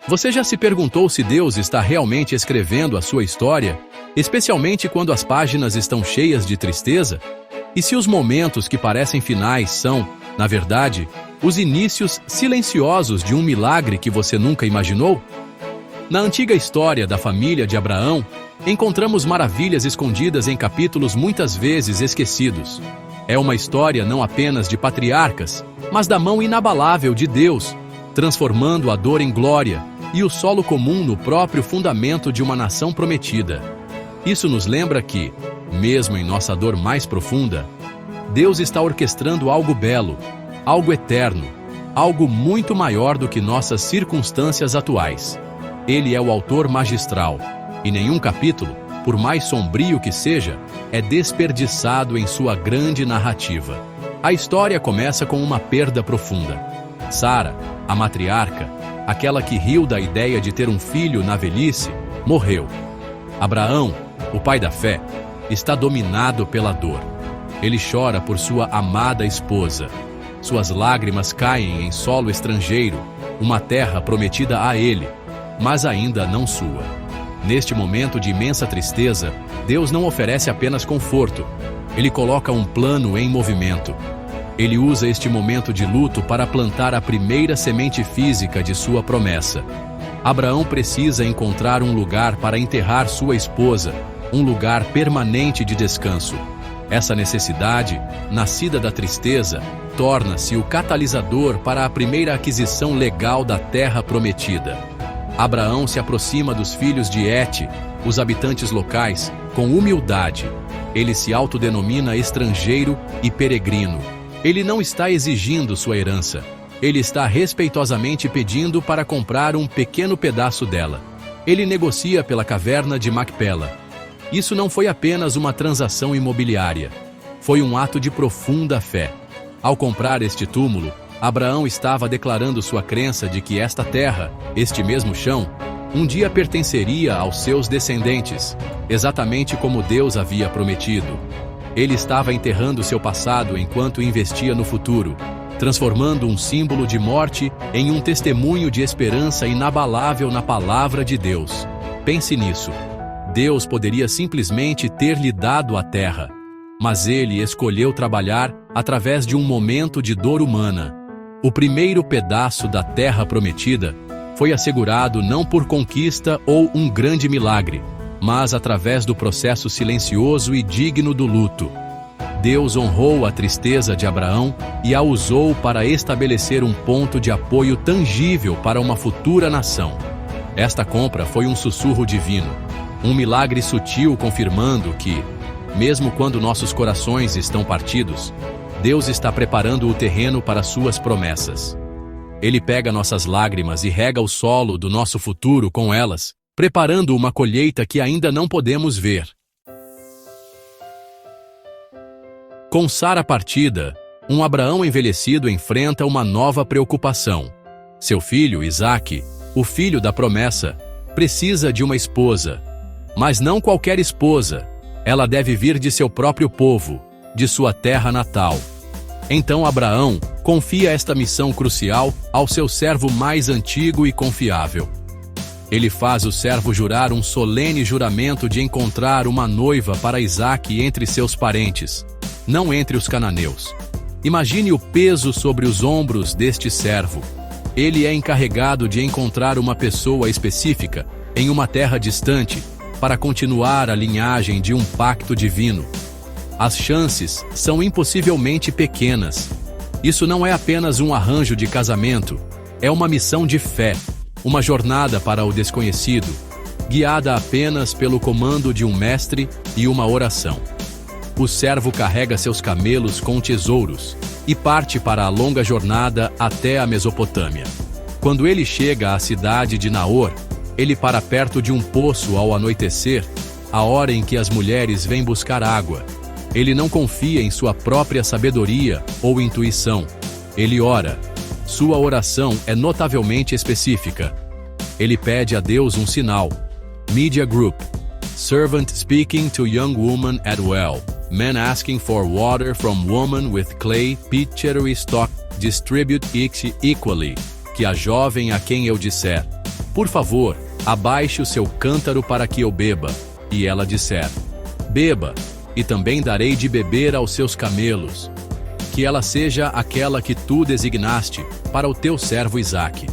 Você já se perguntou se Deus está realmente escrevendo a sua história, especialmente quando as páginas estão cheias de tristeza? E se os momentos que parecem finais são, na verdade, os inícios silenciosos de um milagre que você nunca imaginou? Na antiga história da família de Abraão, encontramos maravilhas escondidas em capítulos muitas vezes esquecidos. É uma história não apenas de patriarcas, mas da mão inabalável de Deus, transformando a dor em glória e o solo comum no próprio fundamento de uma nação prometida. Isso nos lembra que, mesmo em nossa dor mais profunda, Deus está orquestrando algo belo, algo eterno, algo muito maior do que nossas circunstâncias atuais. Ele é o autor magistral, e nenhum capítulo, por mais sombrio que seja, é desperdiçado em sua grande narrativa. A história começa com uma perda profunda. Sara, a matriarca, aquela que riu da ideia de ter um filho na velhice, morreu. Abraão, o pai da fé, está dominado pela dor. Ele chora por sua amada esposa. Suas lágrimas caem em solo estrangeiro, uma terra prometida a ele, mas ainda não sua. Neste momento de imensa tristeza, Deus não oferece apenas conforto. Ele coloca um plano em movimento. Ele usa este momento de luto para plantar a primeira semente física de sua promessa. Abraão precisa encontrar um lugar para enterrar sua esposa, um lugar permanente de descanso. Essa necessidade, nascida da tristeza, torna-se o catalisador para a primeira aquisição legal da terra prometida. Abraão se aproxima dos filhos de Et, os habitantes locais, com humildade. Ele se autodenomina estrangeiro e peregrino. Ele não está exigindo sua herança. Ele está respeitosamente pedindo para comprar um pequeno pedaço dela. Ele negocia pela caverna de Macpela. Isso não foi apenas uma transação imobiliária. Foi um ato de profunda fé. Ao comprar este túmulo, Abraão estava declarando sua crença de que esta terra, este mesmo chão, um dia pertenceria aos seus descendentes, exatamente como Deus havia prometido. Ele estava enterrando seu passado enquanto investia no futuro, transformando um símbolo de morte em um testemunho de esperança inabalável na palavra de Deus. Pense nisso. Deus poderia simplesmente ter lhe dado a terra, mas ele escolheu trabalhar através de um momento de dor humana. O primeiro pedaço da terra prometida foi assegurado não por conquista ou um grande milagre, mas através do processo silencioso e digno do luto. Deus honrou a tristeza de Abraão e a usou para estabelecer um ponto de apoio tangível para uma futura nação. Esta compra foi um sussurro divino, um milagre sutil confirmando que, mesmo quando nossos corações estão partidos, Deus está preparando o terreno para suas promessas. Ele pega nossas lágrimas e rega o solo do nosso futuro com elas, preparando uma colheita que ainda não podemos ver. Com Sara partida, um Abraão envelhecido enfrenta uma nova preocupação. Seu filho, Isaque, o filho da promessa, precisa de uma esposa. Mas não qualquer esposa. Ela deve vir de seu próprio povo, de sua terra natal. Então Abraão confia esta missão crucial ao seu servo mais antigo e confiável. Ele faz o servo jurar um solene juramento de encontrar uma noiva para Isaque entre seus parentes, não entre os cananeus. Imagine o peso sobre os ombros deste servo. Ele é encarregado de encontrar uma pessoa específica em uma terra distante para continuar a linhagem de um pacto divino. As chances são impossivelmente pequenas. Isso não é apenas um arranjo de casamento, é uma missão de fé, uma jornada para o desconhecido, guiada apenas pelo comando de um mestre e uma oração. O servo carrega seus camelos com tesouros e parte para a longa jornada até a Mesopotâmia. Quando ele chega à cidade de Naor, ele para perto de um poço ao anoitecer, a hora em que as mulheres vêm buscar água. Ele não confia em sua própria sabedoria ou intuição. Ele ora. Sua oração é notavelmente específica. Ele pede a Deus um sinal. Media Group. Servant speaking to young woman at well. Men asking for water from woman with clay pitcher stock distribute equally. Que a jovem a quem eu disser, Por favor, abaixe o seu cântaro para que eu beba. E ela disser: beba, e também darei de beber aos seus camelos. Que ela seja aquela que tu designaste para o teu servo Isaque.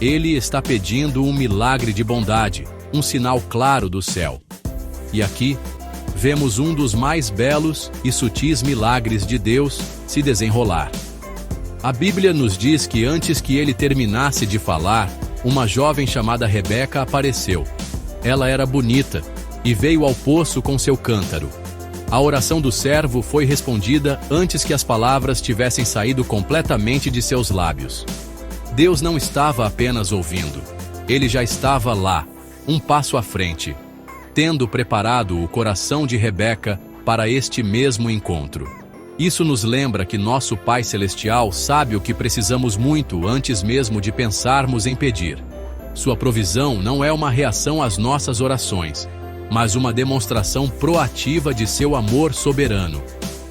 Ele está pedindo um milagre de bondade, um sinal claro do céu. E aqui, vemos um dos mais belos e sutis milagres de Deus se desenrolar. A Bíblia nos diz que antes que ele terminasse de falar, uma jovem chamada Rebeca apareceu. Ela era bonita e veio ao poço com seu cântaro. A oração do servo foi respondida antes que as palavras tivessem saído completamente de seus lábios. Deus não estava apenas ouvindo, ele já estava lá, um passo à frente, tendo preparado o coração de Rebeca para este mesmo encontro. Isso nos lembra que nosso Pai Celestial sabe o que precisamos muito antes mesmo de pensarmos em pedir. Sua provisão não é uma reação às nossas orações, mas uma demonstração proativa de seu amor soberano.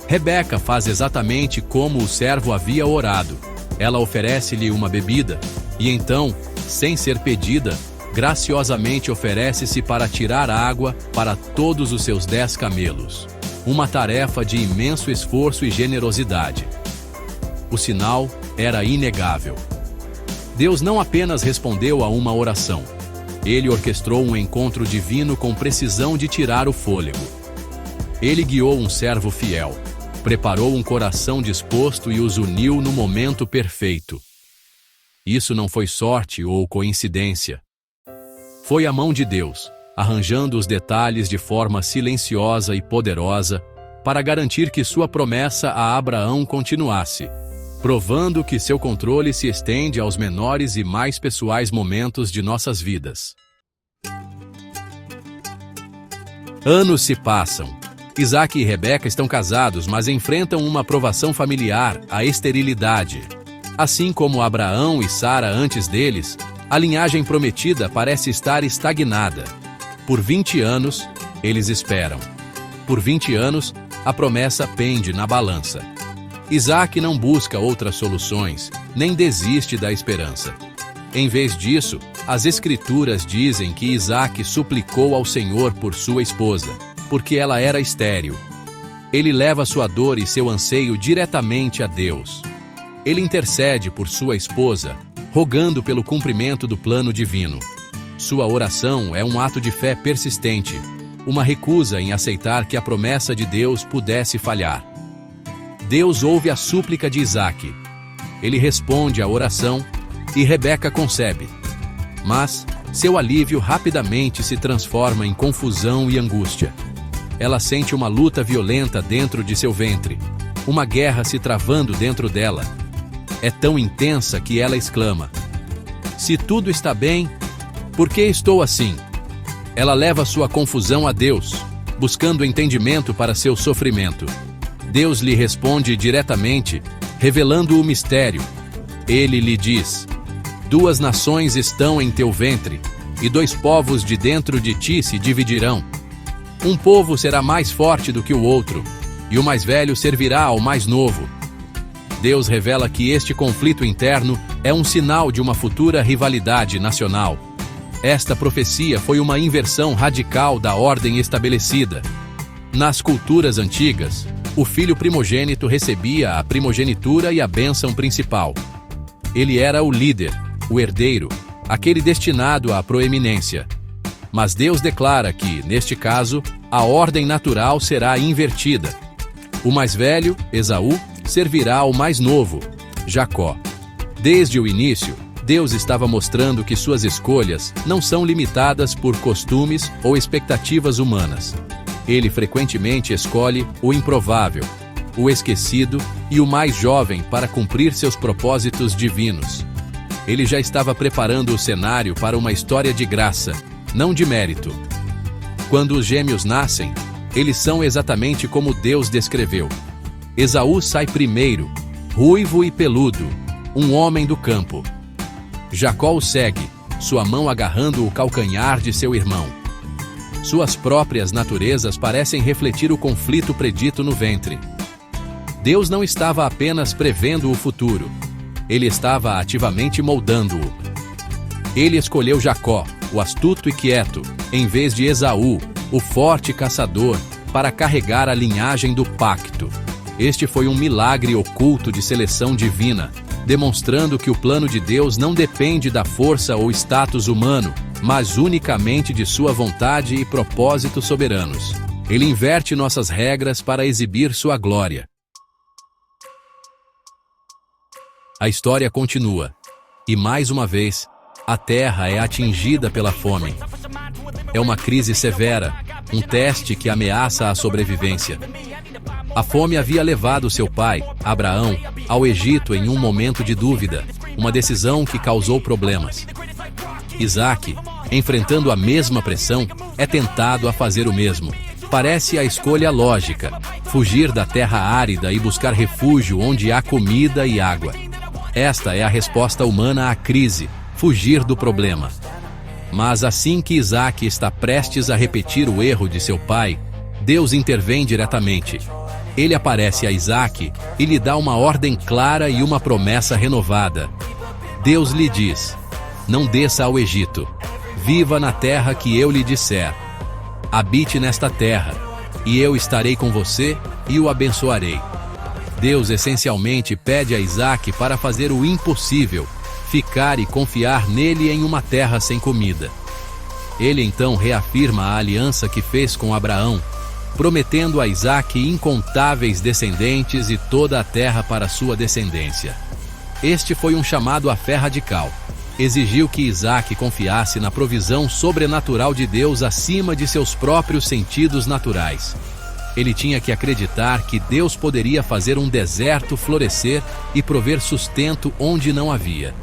Rebeca faz exatamente como o servo havia orado. Ela oferece-lhe uma bebida, e então, sem ser pedida, graciosamente oferece-se para tirar água para todos os seus 10 camelos. Uma tarefa de imenso esforço e generosidade. O sinal era inegável. Deus não apenas respondeu a uma oração. Ele orquestrou um encontro divino com precisão de tirar o fôlego. Ele guiou um servo fiel, preparou um coração disposto e os uniu no momento perfeito. Isso não foi sorte ou coincidência. Foi a mão de Deus, arranjando os detalhes de forma silenciosa e poderosa, para garantir que sua promessa a Abraão continuasse, provando que seu controle se estende aos menores e mais pessoais momentos de nossas vidas. Anos se passam. Isaque e Rebeca estão casados, mas enfrentam uma provação familiar, a esterilidade. Assim como Abraão e Sara antes deles, a linhagem prometida parece estar estagnada. Por 20 anos, eles esperam. Por 20 anos, a promessa pende na balança. Isaque não busca outras soluções, nem desiste da esperança. Em vez disso, as Escrituras dizem que Isaque suplicou ao Senhor por sua esposa, porque ela era estéril. Ele leva sua dor e seu anseio diretamente a Deus. Ele intercede por sua esposa, rogando pelo cumprimento do plano divino. Sua oração é um ato de fé persistente, uma recusa em aceitar que a promessa de Deus pudesse falhar. Deus ouve a súplica de Isaque. Ele responde à oração e Rebeca concebe. Mas seu alívio rapidamente se transforma em confusão e angústia. Ela sente uma luta violenta dentro de seu ventre, uma guerra se travando dentro dela. É tão intensa que ela exclama: se tudo está bem, por que estou assim? Ela leva sua confusão a Deus, buscando entendimento para seu sofrimento. Deus lhe responde diretamente, revelando o mistério. Ele lhe diz: 2 nações estão em teu ventre, e 2 povos de dentro de ti se dividirão. Um povo será mais forte do que o outro, e o mais velho servirá ao mais novo. Deus revela que este conflito interno é um sinal de uma futura rivalidade nacional. Esta profecia foi uma inversão radical da ordem estabelecida. Nas culturas antigas, o filho primogênito recebia a primogenitura e a bênção principal. Ele era o líder, o herdeiro, aquele destinado à proeminência. Mas Deus declara que, neste caso, a ordem natural será invertida. O mais velho, Esaú, servirá ao mais novo, Jacó. Desde o início, Deus estava mostrando que suas escolhas não são limitadas por costumes ou expectativas humanas. Ele frequentemente escolhe o improvável, o esquecido e o mais jovem para cumprir seus propósitos divinos. Ele já estava preparando o cenário para uma história de graça, não de mérito. Quando os gêmeos nascem, eles são exatamente como Deus descreveu. Esaú sai primeiro, ruivo e peludo, um homem do campo. Jacó o segue, sua mão agarrando o calcanhar de seu irmão. Suas próprias naturezas parecem refletir o conflito predito no ventre. Deus não estava apenas prevendo o futuro, ele estava ativamente moldando-o. Ele escolheu Jacó, o astuto e quieto, em vez de Esaú, o forte caçador, para carregar a linhagem do pacto. Este foi um milagre oculto de seleção divina, demonstrando que o plano de Deus não depende da força ou status humano, mas unicamente de sua vontade e propósitos soberanos. Ele inverte nossas regras para exibir sua glória. A história continua. E mais uma vez, a terra é atingida pela fome. É uma crise severa, um teste que ameaça a sobrevivência. A fome havia levado seu pai, Abraão, ao Egito em um momento de dúvida, uma decisão que causou problemas. Isaac, enfrentando a mesma pressão, é tentado a fazer o mesmo. Parece a escolha lógica: fugir da terra árida e buscar refúgio onde há comida e água. Esta é a resposta humana à crise: fugir do problema. Mas assim que Isaac está prestes a repetir o erro de seu pai, Deus intervém diretamente. Ele aparece a Isaac e lhe dá uma ordem clara e uma promessa renovada. Deus lhe diz: não desça ao Egito. Viva na terra que eu lhe disser. Habite nesta terra, e eu estarei com você e o abençoarei. Deus essencialmente pede a Isaac para fazer o impossível: ficar e confiar nele em uma terra sem comida. Ele então reafirma a aliança que fez com Abraão, prometendo a Isaac incontáveis descendentes e toda a terra para sua descendência. Este foi um chamado à fé radical. Exigiu que Isaac confiasse na provisão sobrenatural de Deus acima de seus próprios sentidos naturais. Ele tinha que acreditar que Deus poderia fazer um deserto florescer e prover sustento onde não havia.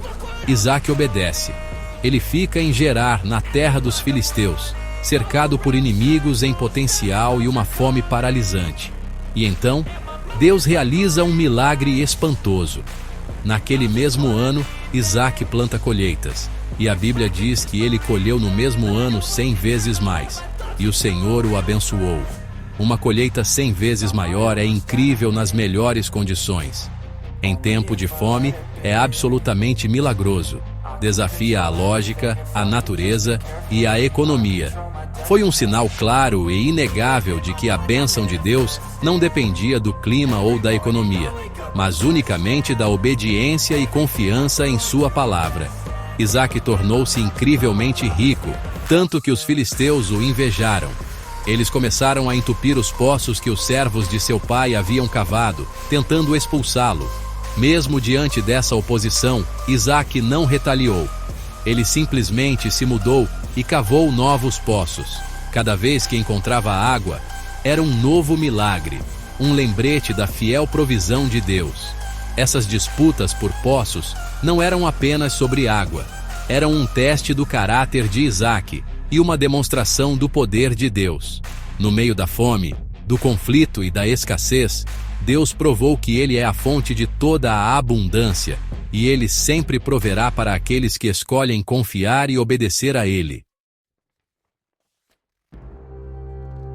Isaac obedece. Ele fica em Gerar, na terra dos filisteus, cercado por inimigos em potencial e uma fome paralisante. E então, Deus realiza um milagre espantoso. Naquele mesmo ano, Isaac planta colheitas, e a Bíblia diz que ele colheu no mesmo ano 100 vezes mais, e o Senhor o abençoou. Uma colheita 100 vezes maior é incrível nas melhores condições. Em tempo de fome, é absolutamente milagroso. Desafia a lógica, a natureza e a economia. Foi um sinal claro e inegável de que a bênção de Deus não dependia do clima ou da economia, mas unicamente da obediência e confiança em sua palavra. Isaac tornou-se incrivelmente rico, tanto que os filisteus o invejaram. Eles começaram a entupir os poços que os servos de seu pai haviam cavado, tentando expulsá-lo. Mesmo diante dessa oposição, Isaac não retaliou. Ele simplesmente se mudou e cavou novos poços. Cada vez que encontrava água, era um novo milagre, um lembrete da fiel provisão de Deus. Essas disputas por poços não eram apenas sobre água, eram um teste do caráter de Isaac e uma demonstração do poder de Deus. No meio da fome, do conflito e da escassez, Deus provou que Ele é a fonte de toda a abundância, e Ele sempre proverá para aqueles que escolhem confiar e obedecer a Ele.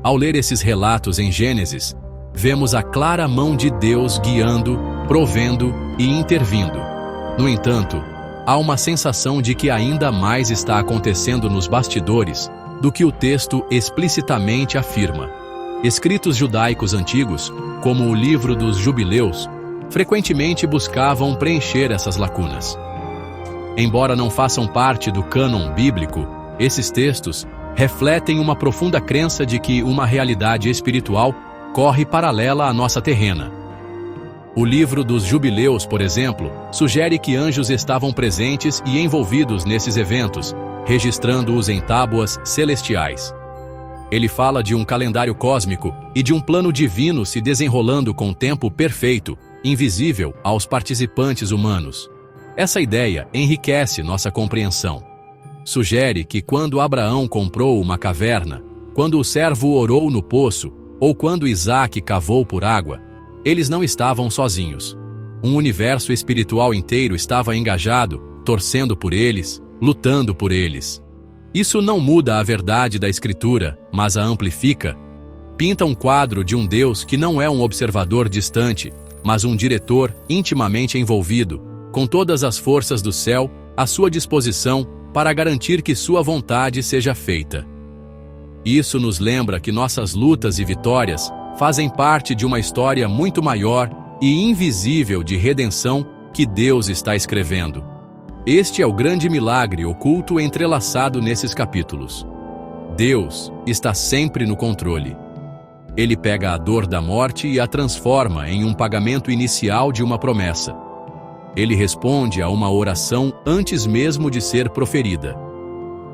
Ao ler esses relatos em Gênesis, vemos a clara mão de Deus guiando, provendo e intervindo. No entanto, há uma sensação de que ainda mais está acontecendo nos bastidores do que o texto explicitamente afirma. Escritos judaicos antigos, como o livro dos Jubileus, frequentemente buscavam preencher essas lacunas. Embora não façam parte do cânon bíblico, esses textos refletem uma profunda crença de que uma realidade espiritual corre paralela à nossa terrena. O livro dos Jubileus, por exemplo, sugere que anjos estavam presentes e envolvidos nesses eventos, registrando-os em tábuas celestiais. Ele fala de um calendário cósmico e de um plano divino se desenrolando com tempo perfeito, invisível aos participantes humanos. Essa ideia enriquece nossa compreensão. Sugere que quando Abraão comprou uma caverna, quando o servo orou no poço, ou quando Isaac cavou por água, eles não estavam sozinhos. Um universo espiritual inteiro estava engajado, torcendo por eles, lutando por eles. Isso não muda a verdade da Escritura, mas a amplifica. Pinta um quadro de um Deus que não é um observador distante, mas um diretor intimamente envolvido, com todas as forças do céu à sua disposição para garantir que sua vontade seja feita. Isso nos lembra que nossas lutas e vitórias fazem parte de uma história muito maior e invisível de redenção que Deus está escrevendo. Este é o grande milagre oculto entrelaçado nesses capítulos. Deus está sempre no controle. Ele pega a dor da morte e a transforma em um pagamento inicial de uma promessa. Ele responde a uma oração antes mesmo de ser proferida.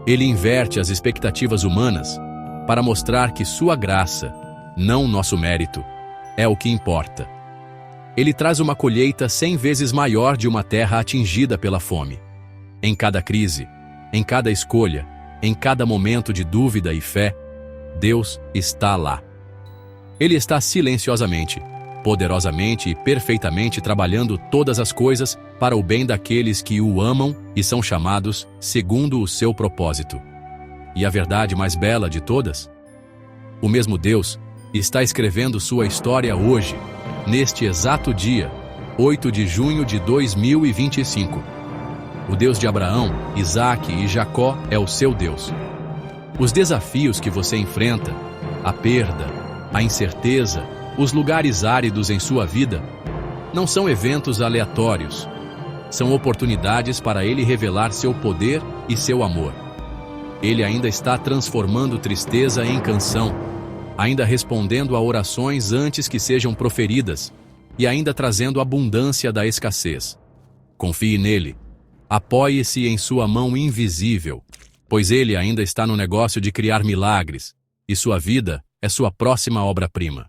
Ele inverte as expectativas humanas para mostrar que sua graça, não nosso mérito, é o que importa. Ele traz uma colheita 100 vezes maior de uma terra atingida pela fome. Em cada crise, em cada escolha, em cada momento de dúvida e fé, Deus está lá. Ele está silenciosamente, poderosamente e perfeitamente trabalhando todas as coisas para o bem daqueles que o amam e são chamados segundo o seu propósito. E a verdade mais bela de todas? O mesmo Deus está escrevendo sua história hoje, neste exato dia, 8 de junho de 2025. O Deus de Abraão, Isaque e Jacó é o seu Deus. Os desafios que você enfrenta, a perda, a incerteza, os lugares áridos em sua vida, não são eventos aleatórios. São oportunidades para Ele revelar seu poder e seu amor. Ele ainda está transformando tristeza em canção, ainda respondendo a orações antes que sejam proferidas e ainda trazendo abundância da escassez. Confie nele. Apoie-se em sua mão invisível, pois Ele ainda está no negócio de criar milagres, e sua vida é sua próxima obra-prima.